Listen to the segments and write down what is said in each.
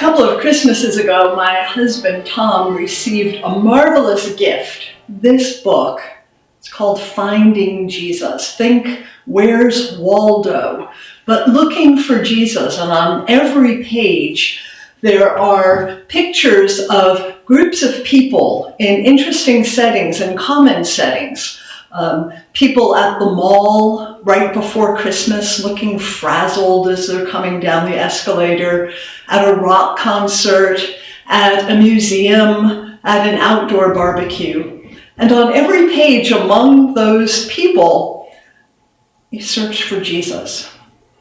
couple of Christmases ago, my husband Tom received a marvelous gift. This book. It's called Finding Jesus. Think, where's Waldo? But looking for Jesus. And on every page, there are pictures of groups of people in interesting settings and common settings. People at the mall right before Christmas looking frazzled as they're coming down the escalator, at a rock concert, at a museum, at an outdoor barbecue. And on every page among those people, you search for Jesus.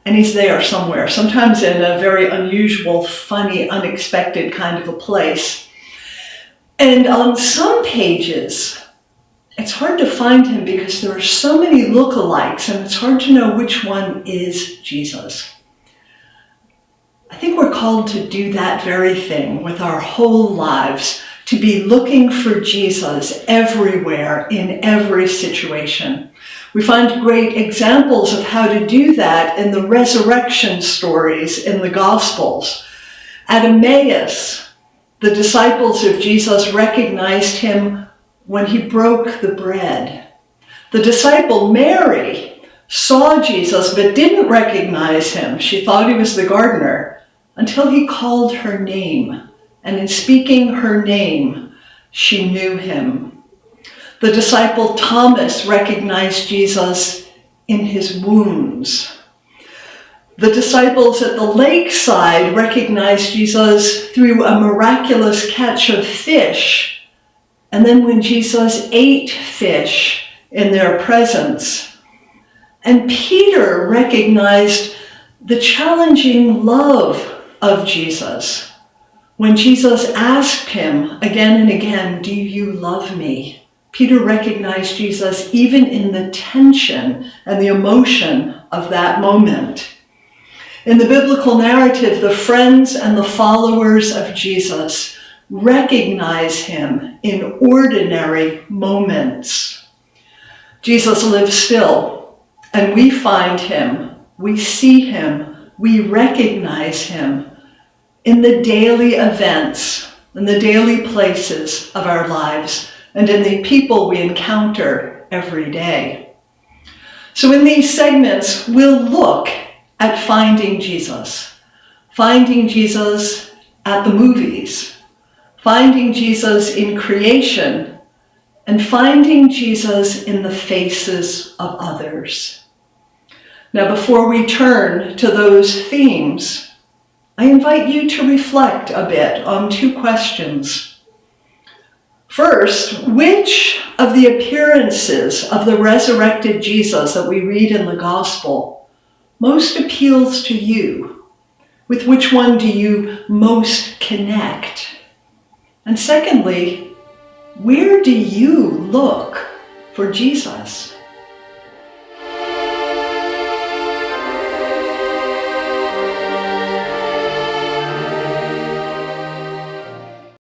And he's there somewhere, sometimes in a very unusual, funny, unexpected kind of a place. And on some pages, it's hard to find him because there are so many lookalikes, and it's hard to know which one is Jesus. I think we're called to do that very thing with our whole lives, to be looking for Jesus everywhere, in every situation. We find great examples of how to do that in the resurrection stories in the Gospels. At Emmaus, the disciples of Jesus recognized him when he broke the bread. The disciple Mary saw Jesus but didn't recognize him. She thought he was the gardener until he called her name. And in speaking her name, she knew him. The disciple Thomas recognized Jesus in his wounds. The disciples at the lakeside recognized Jesus through a miraculous catch of fish. And then when Jesus ate fish in their presence. And Peter recognized the challenging love of Jesus when Jesus asked him again and again, "Do you love me?" Peter recognized Jesus even in the tension and the emotion of that moment. In the biblical narrative, the friends and the followers of Jesus recognize him in ordinary moments. Jesus lives still, and we find him, we see him, we recognize him in the daily events, in the daily places of our lives, and in the people we encounter every day. So in these segments, we'll look at finding Jesus at the movies, finding Jesus in creation, and finding Jesus in the faces of others. Now, before we turn to those themes, I invite you to reflect a bit on two questions. First, which of the appearances of the resurrected Jesus that we read in the gospel most appeals to you? With which one do you most connect? And secondly, where do you look for Jesus?